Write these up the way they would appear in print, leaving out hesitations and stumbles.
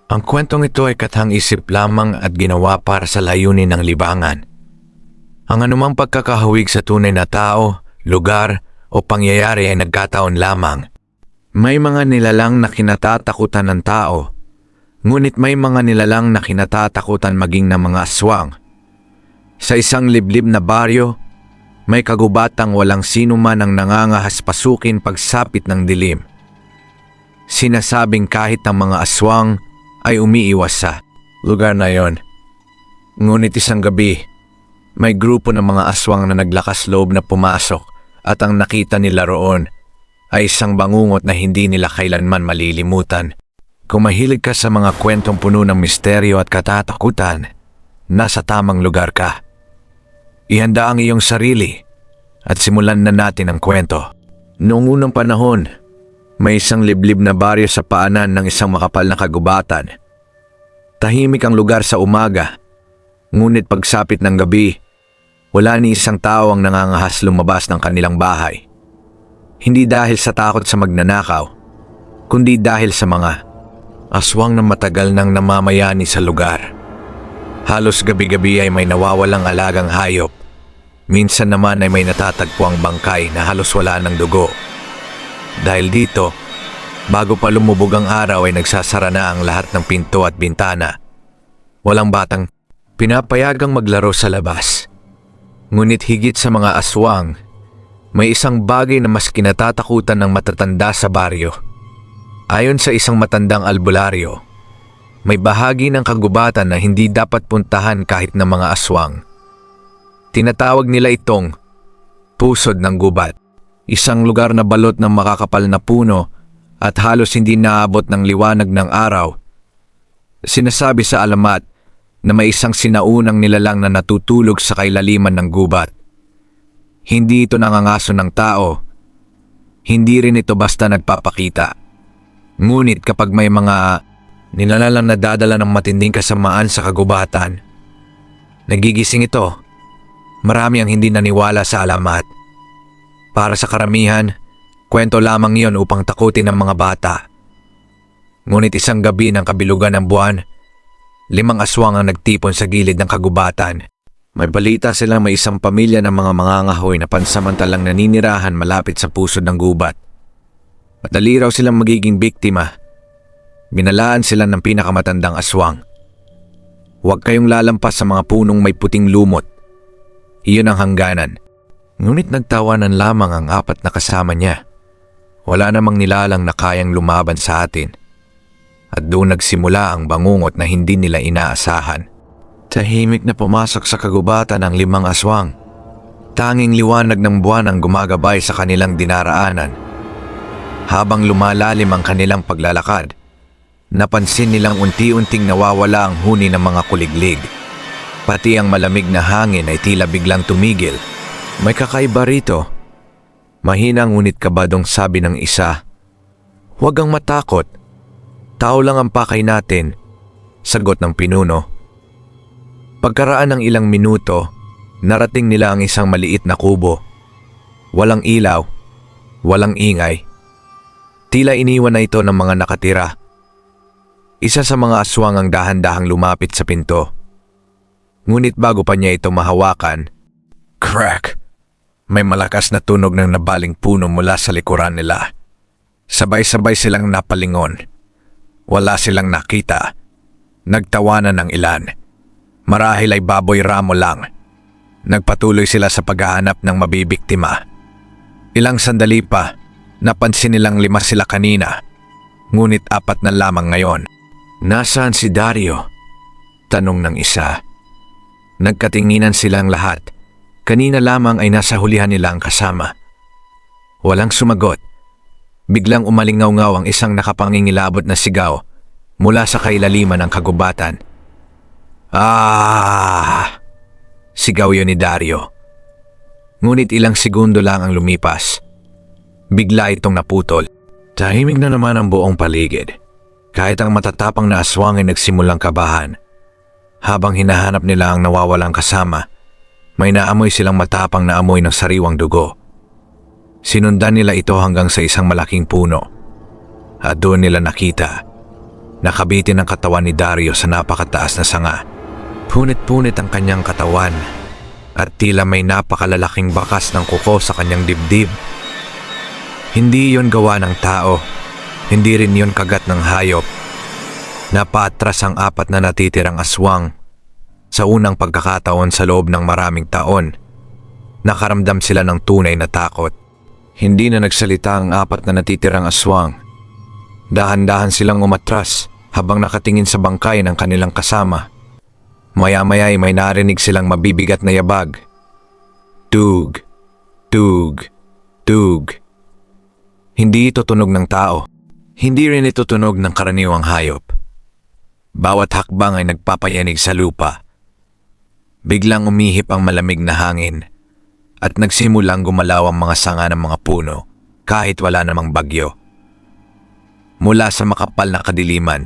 Ang kwentong ito ay kathang-isip lamang at ginawa para sa layunin ng libangan. Ang anumang pagkakahawig sa tunay na tao, lugar o pangyayari ay nagkataon lamang. May mga nilalang na kinatatakutan ng tao, ngunit may mga nilalang na kinatatakutan maging ng mga aswang. Sa isang liblib na baryo, may kagubatang walang sino man ang nangangahas pasukin pagsapit ng dilim. Sinasabing kahit ang mga aswang ay umiiwas sa lugar na yon. Ngunit isang gabi, may grupo ng mga aswang na naglakas loob na pumasok at ang nakita nila roon ay isang bangungot na hindi nila kailanman malilimutan. Kung mahilig ka sa mga kwentong puno ng misteryo at katatakutan, nasa tamang lugar ka. Ihanda ang iyong sarili at simulan na natin ang kwento. Noong unang panahon, may isang liblib na baryo sa paanan ng isang makapal na kagubatan. Tahimik ang lugar sa umaga, ngunit pagsapit ng gabi, wala ni isang tao ang nangangahas lumabas ng kanilang bahay. Hindi dahil sa takot sa magnanakaw, kundi dahil sa mga aswang na matagal nang namamayani sa lugar. Halos gabi-gabi ay may nawawalang alagang hayop. Minsan naman ay may natatagpuang bangkay na halos wala ng dugo. Dahil dito, bago pa lumubog ang araw ay nagsasara na ang lahat ng pinto at bintana. Walang batang pinapayagang maglaro sa labas. Ngunit higit sa mga aswang, may isang bagay na mas kinatatakutan ng matatanda sa baryo. Ayon sa isang matandang albularyo, may bahagi ng kagubatan na hindi dapat puntahan kahit ng mga aswang. Tinatawag nila itong pusod ng gubat. Isang lugar na balot ng makakapal na puno at halos hindi naabot ng liwanag ng araw. Sinasabi sa alamat na may isang sinaunang nilalang na natutulog sa kailaliman ng gubat. Hindi ito nangangaso ng tao. Hindi rin ito basta nagpapakita. Ngunit kapag may mga nilalang na dadala ng matinding kasamaan sa kagubatan, nagigising ito. Marami ang hindi naniwala sa alamat. Para sa karamihan, kwento lamang iyon upang takutin ang mga bata. Ngunit isang gabi ng kabilugan ng buwan, 5 aswang ang nagtipon sa gilid ng kagubatan. May balita silang may isang pamilya ng mga mangangahoy na pansamantalang naninirahan malapit sa pusod ng gubat. Madali raw silang magiging biktima. Binalaan sila ng pinakamatandang aswang. Huwag kayong lalampas sa mga punong may puting lumot. Iyon ang hangganan. Ngunit nagtawanan lamang ang 4 na kasama niya. Wala namang nilalang na kayang lumaban sa atin. At doon nagsimula ang bangungot na hindi nila inaasahan. Tahimik na pumasok sa kagubatan ang 5 aswang. Tanging liwanag ng buwan ang gumagabay sa kanilang dinaraanan. Habang lumalalim ang kanilang paglalakad, napansin nilang unti-unting nawawala ang huni ng mga kuliglig. Pati ang malamig na hangin ay tila biglang tumigil. May kakaiba rito. Mahinang ngunit kabadong sabi ng isa. Huwag kang matakot. Tao lang ang pakay natin, sagot ng pinuno. Pagkaraan ng ilang minuto, narating nila ang isang maliit na kubo. Walang ilaw, walang ingay. Tila iniwan na ito ng mga nakatira. Isa sa mga aswang ang dahan-dahang lumapit sa pinto. Ngunit bago pa niya ito mahawakan, crack! May malakas na tunog ng nabaling puno mula sa likuran nila. Sabay-sabay silang napalingon. Wala silang nakita. Nagtawanan ng ilan. Marahil ay baboy ramo lang. Nagpatuloy sila sa paghahanap ng mabibiktima. Ilang sandali pa, napansin nilang 5 sila kanina. Ngunit 4 na lamang ngayon. Nasaan si Dario? Tanong ng isa. Nagkatinginan silang lahat. Kanina lamang ay nasa hulihan nila ang kasama. Walang sumagot. Biglang umalingaw-ngaw ang isang nakapangingilabot na sigaw mula sa kailaliman ng kagubatan. Ah! Sigaw yun ni Dario. Ngunit ilang segundo lang ang lumipas. Bigla itong naputol. Tahimik na naman ang buong paligid. Kahit ang matatapang na aswang ay nagsimulang kabahan. Habang hinahanap nila ang nawawalang kasama, may naamoy silang matapang na amoy ng sariwang dugo. Sinundan nila ito hanggang sa isang malaking puno. At doon nila nakita Nakabitin ang katawan ni Dario sa napakataas na sanga. Punit-punit ang kanyang katawan at tila may napakalalaking bakas ng kuko sa kanyang dibdib. Hindi yon gawa ng tao, hindi rin yon kagat ng hayop. Napaatras ang 4 na natitirang aswang. Sa unang pagkakataon sa loob ng maraming taon, nakaramdam sila ng tunay na takot. Hindi na nagsalita ang 4 na natitirang aswang. Dahan-dahan silang umatras habang nakatingin sa bangkay ng kanilang kasama. Maya-maya ay may narinig silang mabibigat na yabag. Tug, tug, tug. Hindi ito tunog ng tao. Hindi rin ito tunog ng karaniwang hayop. Bawat hakbang ay nagpapayanig sa lupa. Biglang umihip ang malamig na hangin at nagsimulang gumalaw ang mga sanga ng mga puno kahit wala namang bagyo. Mula sa makapal na kadiliman,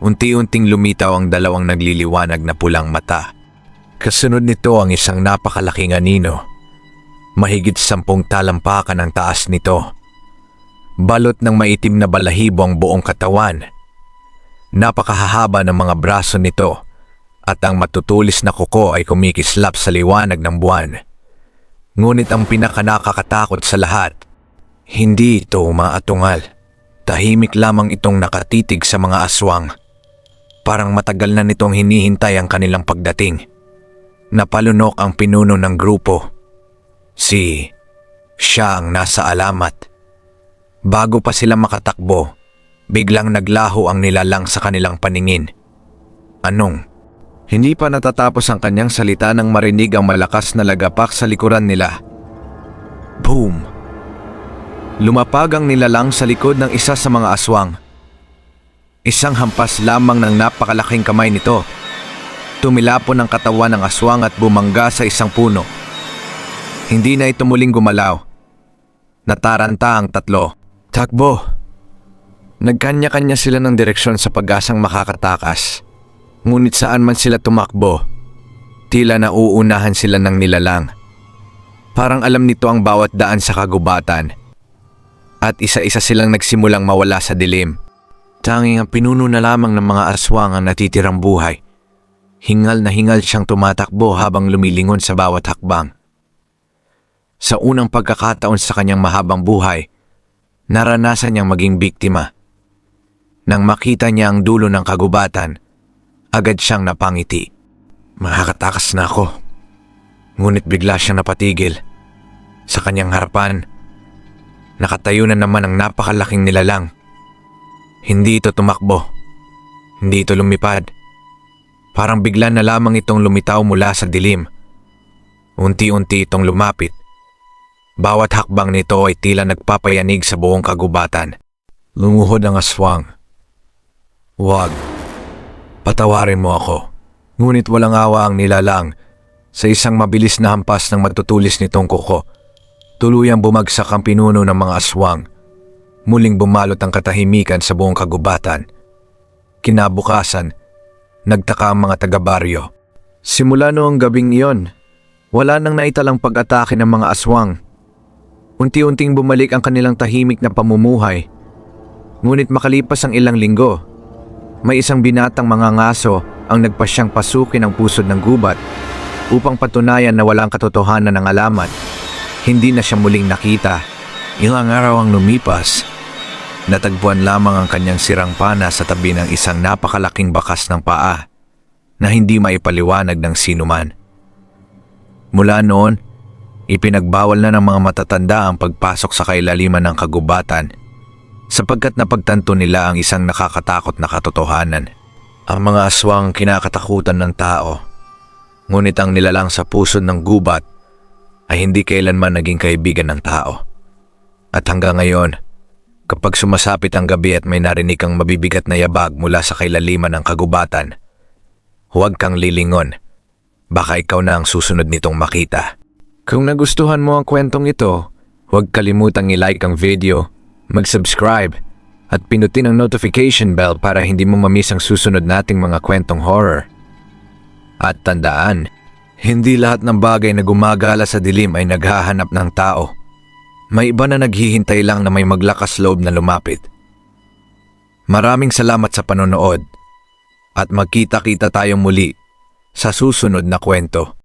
unti-unting lumitaw ang 2 nagliliwanag na pulang mata. Kasunod nito ang isang napakalaking anino. Mahigit 10 talampakan ang taas nito. Balot ng maitim na balahibo ang buong katawan. Napakahahaba ng mga braso nito at ang matutulis na kuko ay kumikislap sa liwanag ng buwan. Ngunit ang pinakanakakatakot sa lahat, hindi ito umaatungal. Tahimik lamang itong nakatitig sa mga aswang. Parang matagal na nitong hinihintay ang kanilang pagdating. Napalunok ang pinuno ng grupo. Siya ang nasa alamat. Bago pa sila makatakbo, biglang naglaho ang nilalang sa kanilang paningin. Anong? Hindi pa natatapos ang kanyang salita nang marinig ang malakas na lagapak sa likuran nila. Boom! Lumapag ang nilalang sa likod ng isa sa mga aswang. Isang hampas lamang ng napakalaking kamay nito. Tumilapon ang katawan ng aswang at bumangga sa isang puno. Hindi na ito muling gumalaw. Nataranta ang 3. Takbo! Nagkanya-kanya sila ng direksyon sa pag-asang makakatakas. Ngunit saan man sila tumakbo, tila nauunahan sila ng nilalang. Parang alam nito ang bawat daan sa kagubatan. At isa-isa silang nagsimulang mawala sa dilim. Tanging ang pinuno na lamang ng mga aswang ang natitirang buhay. Hingal na hingal siyang tumatakbo habang lumilingon sa bawat hakbang. Sa unang pagkakataon sa kanyang mahabang buhay, naranasan niyang maging biktima. Nang makita niya ang dulo ng kagubatan, agad siyang napangiti. Makakatakas na ako. Ngunit bigla siyang napatigil. Sa kanyang harapan, nakatayo na naman ang napakalaking nilalang. Hindi ito tumakbo. Hindi ito lumipad. Parang bigla na lamang itong lumitaw mula sa dilim. Unti-unti itong lumapit. Bawat hakbang nito ay tila nagpapayanig sa buong kagubatan. Lumuhod ang aswang. Huwag. Patawarin mo ako. Ngunit walang awa ang nilalang. Sa isang mabilis na hampas ng matutulis nitong kuko, tuluyang bumagsak ang pinuno ng mga aswang. Muling bumalot ang katahimikan sa buong kagubatan. Kinabukasan, nagtaka ang mga taga-baryo. Simula noong gabing iyon, wala nang naitalang pag-atake ng mga aswang. Unti-unting bumalik ang kanilang tahimik na pamumuhay. Ngunit makalipas ang ilang linggo, may isang binatang mangangaso ang nagpasyang pasukin ang pusod ng gubat upang patunayan na walang katotohanan ng alamat. Hindi na siya muling nakita. Ilang araw ang lumipas. Natagpuan lamang ang kanyang sirang pana sa tabi ng isang napakalaking bakas ng paa na hindi maipaliwanag ng sinuman. Mula noon, ipinagbawal na ng mga matatanda ang pagpasok sa kailaliman ng kagubatan sapagkat napagtanto nila ang isang nakakatakot na katotohanan. Ang mga aswang kinakatakutan ng tao, ngunit ang nilalang sa pusod ng gubat ay hindi kailanman naging kaibigan ng tao. At hanggang ngayon, kapag sumasapit ang gabi at may narinig kang mabibigat na yabag mula sa kailaliman ng kagubatan, huwag kang lilingon. Baka ikaw na ang susunod nitong makita. Kung nagustuhan mo ang kwentong ito, huwag kalimutang i-like ang video, mag-subscribe, at pinutin ang notification bell para hindi mo mamiss ang susunod nating mga kwentong horror. At tandaan, hindi lahat ng bagay na gumagala sa dilim ay naghahanap ng tao. May iba na naghihintay lang na may maglakas loob na lumapit. Maraming salamat sa panonood at magkita-kita tayong muli sa susunod na kwento.